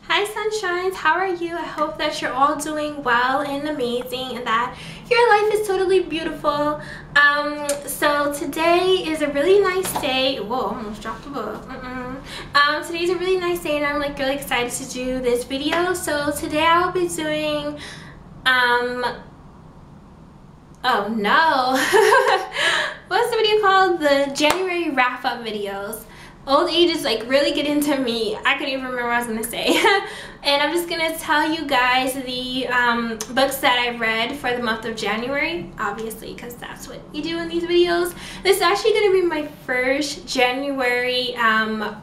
Hi sunshines, how are you? I hope that you're all doing well and amazing and that your life is totally beautiful. So today is a really nice day. Whoa, I almost dropped the book. Today's a really nice day and I'm like really excited to do this video. So today I'll be doing oh no. What's the video called? The January wrap-up videos. Old age is like really getting to me. I couldn't even remember what I was gonna say. And I'm just gonna tell you guys the books that I read for the month of January, obviously, because that's what you do in these videos. This is actually gonna be my first January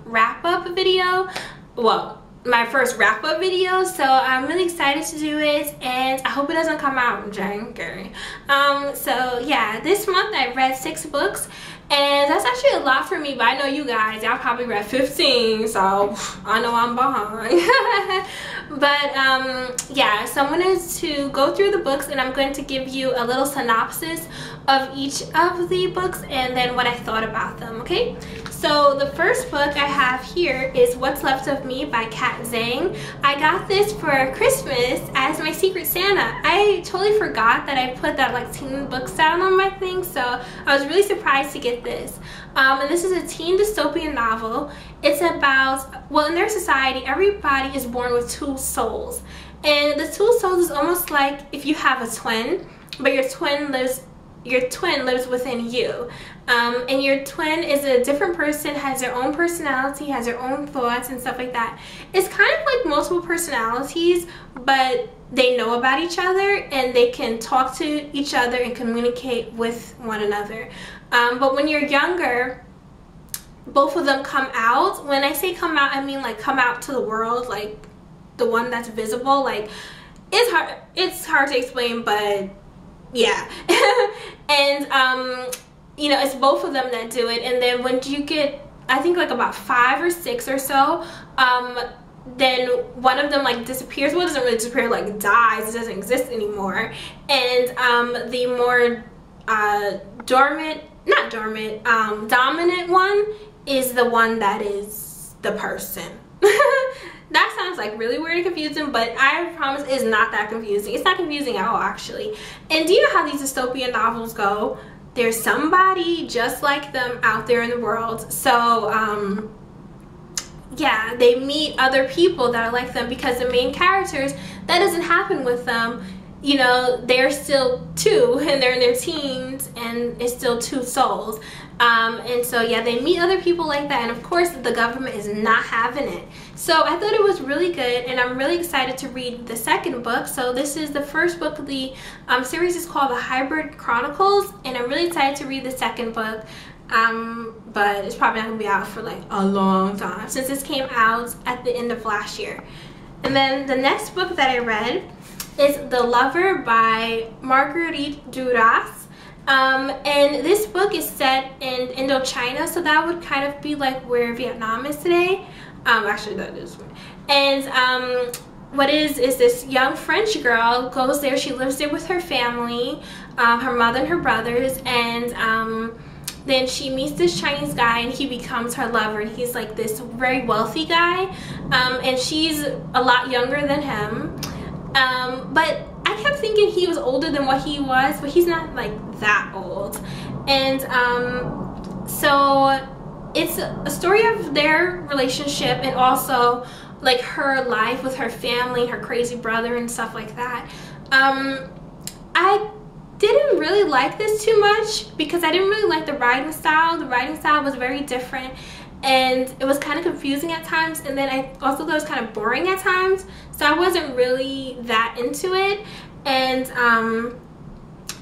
wrap-up video. Well, my first wrap-up video, so I'm really excited to do it, and I hope it doesn't come out in January. So yeah, this month I read 6 books. And that's actually a lot for me, but I know you guys, y'all probably read 15, so I know I'm behind. But yeah, so I'm going to go through the books and I'm going to give you a little synopsis of each of the books and then what I thought about them, okay? So the first book I have here is What's Left of Me by Zhang. I got this for Christmas as my Secret Santa. I totally forgot that I put that like teen books down on my thing, so I was really surprised to get this. And this is a teen dystopian novel. It's about, well, in their society, everybody is born with 2 souls. And the 2 souls is almost like if you have a twin, but your twin lives within you. And your twin is a different person, has their own personality, has their own thoughts and stuff like that. It's kind of like multiple personalities, but they know about each other and they can talk to each other and communicate with one another. But when you're younger, both of them come out. When I say come out, I mean like come out to the world, like the one that's visible. Like it's hard to explain, but yeah. And you know, it's both of them that do it. And then when you get, I think like about 5 or 6 or so, then one of them like disappears. Well, it doesn't really disappear, like dies, it doesn't exist anymore. And the more dominant one is the one that is the person. That sounds like really weird and confusing, but I promise it's not that confusing. It's not confusing at all, actually. And do you know how these dystopian novels go? There's somebody just like them out there in the world. So yeah, they meet other people that are like them, because the main characters, that doesn't happen with them. You know, they're still 2 and they're in their teens and it's still 2 souls. And so yeah, they meet other people like that, and of course the government is not having it. So I thought it was really good, and I'm really excited to read the second book. So this is the first book of the series is called The Hybrid Chronicles, and I'm really excited to read the second book. But it's probably not gonna be out for like a long time, since this came out at the end of last year. And then the next book that I read is The Lover by Marguerite Duras. And this book is set in Indochina, so that would kind of be like where Vietnam is today. Actually that is. And what is this young French girl goes there, she lives there with her family, her mother and her brothers, and then she meets this Chinese guy and he becomes her lover, and he's like this very wealthy guy, and she's a lot younger than him. But I kept thinking he was older than what he was, but he's not like that old. And so it's a story of their relationship, and also like her life with her family, her crazy brother and stuff like that. I didn't really like this too much because I didn't really like the writing style. The writing style was very different, and it was kind of confusing at times, and then I also thought it was kind of boring at times, so I wasn't really that into it. And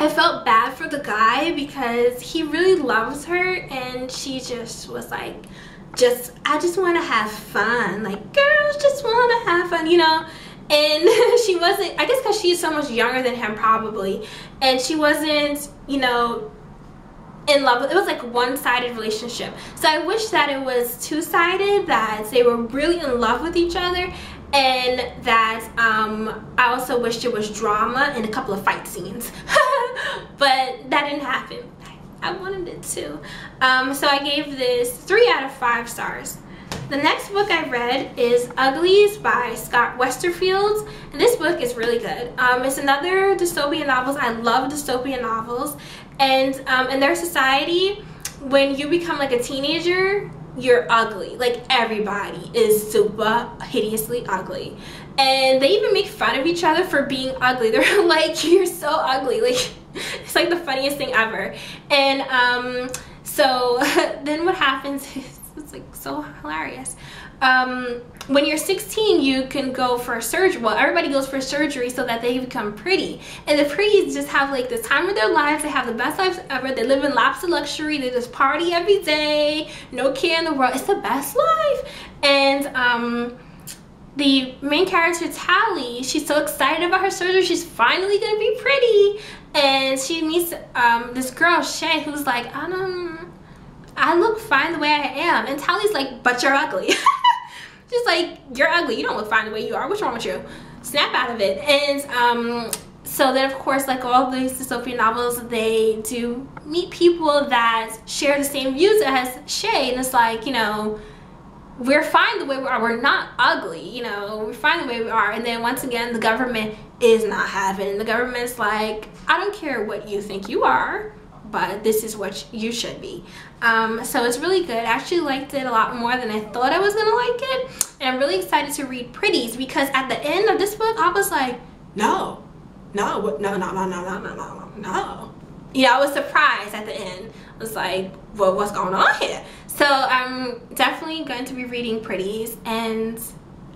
I felt bad for the guy because he really loves her, and she just was like, I just want to have fun, like girls just want to have fun, you know. And she wasn't, I guess because she's so much younger than him probably, and she wasn't, you know, in love with, it was like one-sided relationship. So I wish that it was two-sided, that they were really in love with each other, and that I also wished it was drama and a couple of fight scenes. But that didn't happen. I wanted it to. So I gave this 3 out of 5 stars. The next book I read is Uglies by Scott Westerfeld, and this book is really good. It's another dystopian novel. I love dystopian novels, and in their society, when you become like a teenager, you're ugly. Like, everybody is super hideously ugly, and they even make fun of each other for being ugly. They're like, you're so ugly. Like, it's like the funniest thing ever. And so then what happens is, it's like so hilarious. When you're 16, you can go for a surgery. Well, everybody goes for surgery so that they become pretty. And the pretties just have like the time of their lives. They have the best lives ever. They live in laps of luxury. They just party every day. No care in the world. It's the best life. And the main character, Tally, she's so excited about her surgery. She's finally gonna be pretty. And she meets this girl, Shay, who's like, I look fine the way I am. And Tally's like, but you're ugly. She's like, you're ugly. You don't look fine the way you are. What's wrong with you? Snap out of it. And so then, of course, like all these dystopian novels, they do meet people that share the same views as Shay. And it's like, you know, we're fine the way we are. We're not ugly. You know, we're fine the way we are. And then once again, the government is not having it. The government's like, I don't care what you think you are, but this is what you should be. So it's really good. I actually liked it a lot more than I thought I was gonna like it. And I'm really excited to read Pretties, because at the end of this book, I was like, no. You know, I was surprised at the end. I was like, well, what's going on here? So I'm definitely going to be reading Pretties, and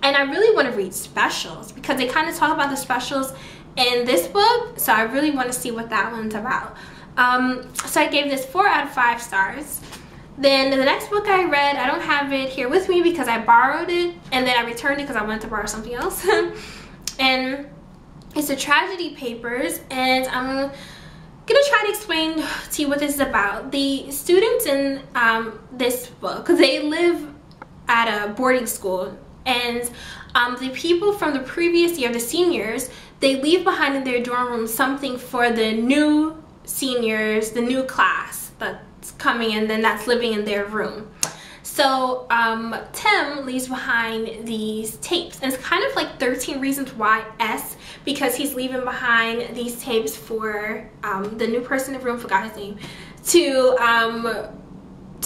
I really want to read specials, because they kind of talk about the specials in this book. So I really want to see what that one's about. So I gave this 4 out of 5 stars. Then the next book I read, I don't have it here with me because I borrowed it and then I returned it because I wanted to borrow something else. And it's the Tragedy Papers, and I'm gonna try to explain to you what this is about. The students in this book, they live at a boarding school, and the people from the previous year, the seniors, they leave behind in their dorm room something for the new seniors, the new class that's coming in, then that's living in their room. So Tim leaves behind these tapes, and it's kind of like 13 Reasons Why S, because he's leaving behind these tapes for the new person in the room, forgot his name, to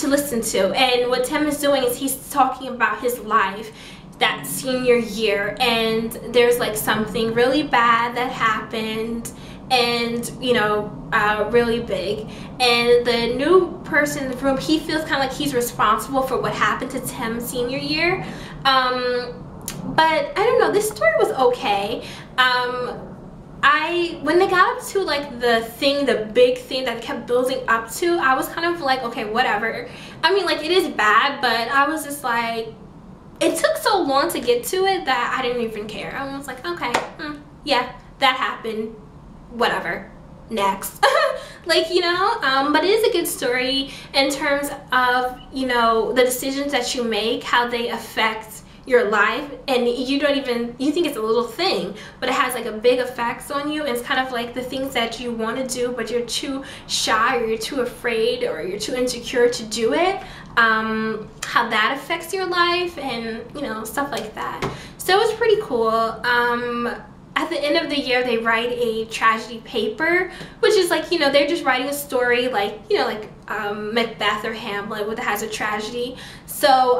listen to. And what Tim is doing is he's talking about his life that senior year, and there's like something really bad that happened, and you know, really big, and the new person in the room, he feels kind of like he's responsible for what happened to Tim's senior year. But I don't know, this story was okay. When they got up to like the big thing that kept building up to, I was kind of like, okay, whatever. I mean, like, it is bad, but I was just like, it took so long to get to it that I didn't even care. I was like, okay, yeah, that happened, whatever, next. Like, you know, but it is a good story in terms of, you know, the decisions that you make, how they affect your life, and you think it's a little thing, but it has like a big effects on you. And it's kind of like the things that you want to do but you're too shy, or you're too afraid, or you're too insecure to do it, how that affects your life, and you know, stuff like that. So it was pretty cool. At the end of the year, they write a tragedy paper, which is like, you know, they're just writing a story like, you know, like Macbeth or Hamlet, that has a tragedy. So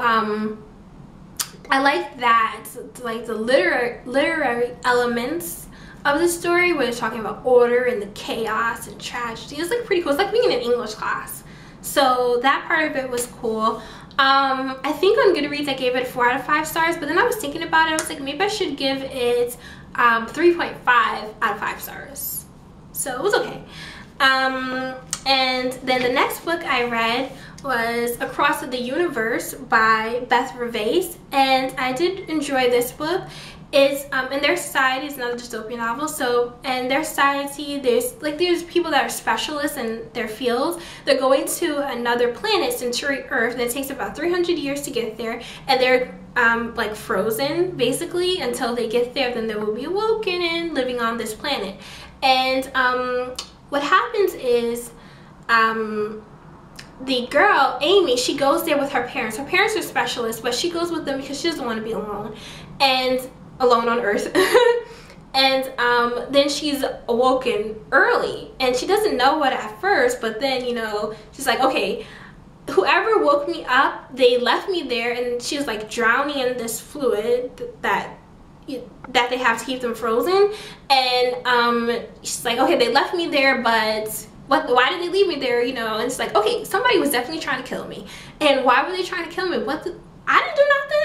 I like that, like the literary elements of the story, where they're talking about order and the chaos and tragedy. It's like pretty cool. It's like being in an English class. So that part of it was cool. I think on Goodreads I gave it 4 out of 5 stars, but then I was thinking about it. I was like, maybe I should give it 3.5 out of 5 stars. So it was okay. And then the next book I read was Across the Universe by Beth Revis, and I did enjoy this book. It's in their society, it's another dystopian novel. So in their society, there's people that are specialists in their fields. They're going to another planet, Centauri Earth, and it takes about 300 years to get there, and they're like frozen basically until they get there. Then they will be awoken and living on this planet. And what happens is the girl, Amy, she goes there with her parents. Her parents are specialists, but she goes with them because she doesn't want to be alone. And alone on Earth. And then she's awoken early. And she doesn't know what at first, but then, you know, she's like, okay, whoever woke me up, they left me there. And she was like drowning in this fluid that they have to keep them frozen. And she's like, okay, they left me there, but why did they leave me there, you know? And it's like, okay, somebody was definitely trying to kill me. And why were they trying to kill me? I didn't do nothing.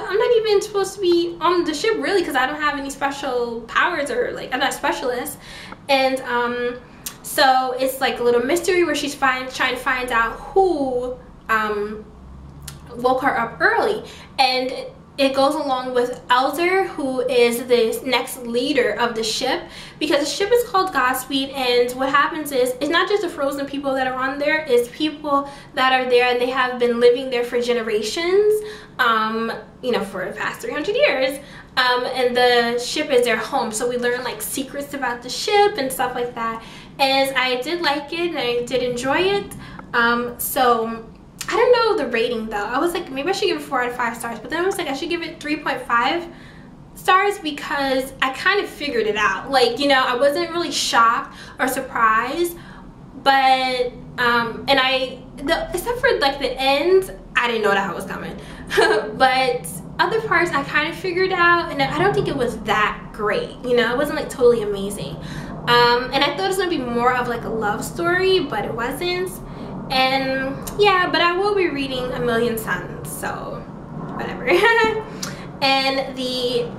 I'm not even supposed to be on the ship, really, because I don't have any special powers, or like, I'm not a specialist. And so it's like a little mystery where she's trying to find out who woke her up early. And it goes along with Elder, who is the next leader of the ship, because the ship is called Godspeed. And what happens is, it's not just the frozen people that are on there, it's people that are there and they have been living there for generations, you know, for the past 300 years. And the ship is their home, so we learn like secrets about the ship and stuff like that. And I did like it, and I did enjoy it. So I don't know the rating though. I was like, maybe I should give it 4 out of 5 stars, but then I was like, I should give it 3.5 stars because I kind of figured it out. Like, you know, I wasn't really shocked or surprised, but except for like the end, I didn't know that was coming. But other parts I kind of figured out, and I don't think it was that great. You know, it wasn't like totally amazing. And I thought it was gonna be more of like a love story, but it wasn't. And yeah, but I will be reading A Million Suns, so whatever. And the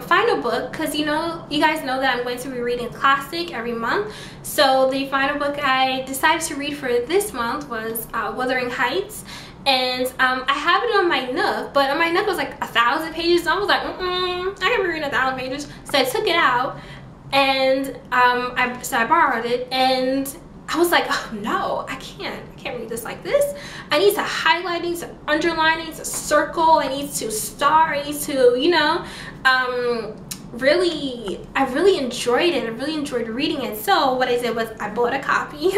final book, because you know, you guys know that I'm going to be reading a classic every month. So the final book I decided to read for this month was Wuthering Heights. And I have it on my Nook, but on my Nook was like 1,000 pages. So I was like, I can't be reading 1,000 pages. So I took it out, and I borrowed it, and I was like, oh no, I can't read this like this. I need to highlight, I need to underline, I need to circle, I need to star, I need to, you know, I really enjoyed it. I really enjoyed reading it. So what I did was I bought a copy.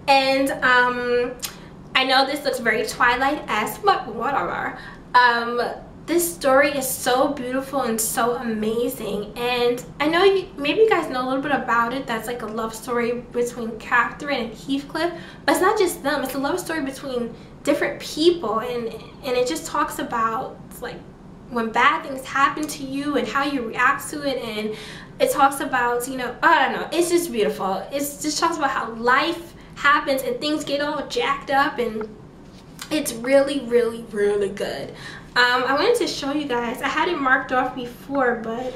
And I know this looks very Twilight-esque, but whatever. This story is so beautiful and so amazing, and I know maybe you guys know a little bit about it. That's like a love story between Catherine and Heathcliff, but it's not just them. It's a love story between different people, and it just talks about like when bad things happen to you and how you react to it, and it talks about, you know, I don't know, it's just beautiful. It just talks about how life happens and things get all jacked up, and it's really good. I wanted to show you guys. I had it marked off before, but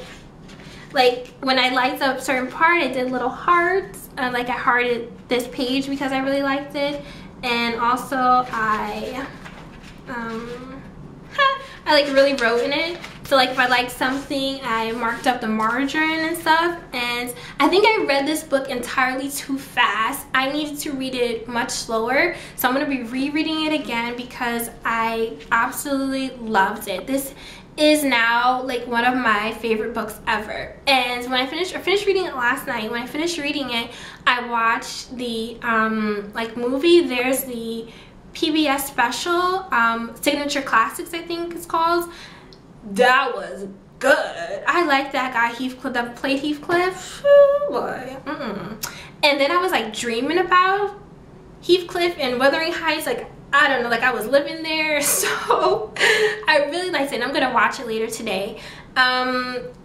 like when I liked a certain part, I did little hearts. Like I hearted this page because I really liked it, and also I like really wrote in it. So like if I liked something, I marked up the margin and stuff. And I think I read this book entirely too fast. I needed to read it much slower. So I'm going to be rereading it again because I absolutely loved it. This is now like one of my favorite books ever. And when I finished reading it last night. When I finished reading it, I watched the like movie. There's the PBS special, Signature Classics, I think it's called. That was good. I like that guy Heathcliff that played Heathcliff. Ooh, boy. And then I was like dreaming about Heathcliff and Wuthering Heights. Like, I don't know, like I was living there. So I really liked it, and I'm gonna watch it later today.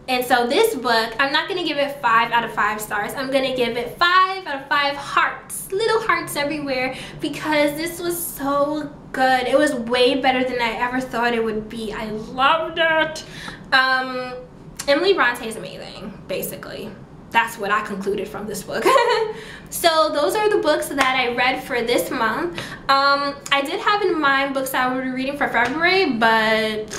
And so this book, I'm not gonna give it 5 out of 5 stars. I'm gonna give it 5 out of 5 hearts, little hearts everywhere, because this was so good. It was way better than I ever thought it would be. I loved it. Emily Bronte is amazing, basically. That's what I concluded from this book. So those are the books that I read for this month. I did have in mind books I would be reading for February, but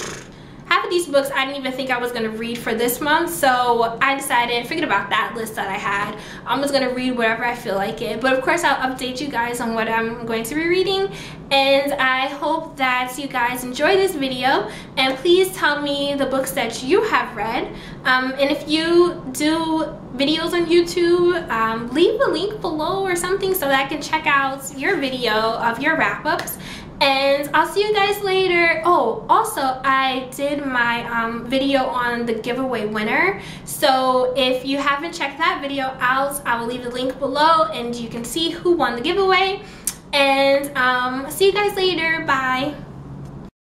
I half of these books I didn't even think I was going to read for this month, so I decided, forget about that list that I had. I'm just going to read whatever I feel like it. But of course, I'll update you guys on what I'm going to be reading, and I hope that you guys enjoy this video, and please tell me the books that you have read. And if you do videos on YouTube, leave a link below or something so that I can check out your video of your wrap-ups. And I'll see you guys later. Oh, also, I did my video on the giveaway winner. So if you haven't checked that video out, I will leave the link below and you can see who won the giveaway. And see you guys later. Bye.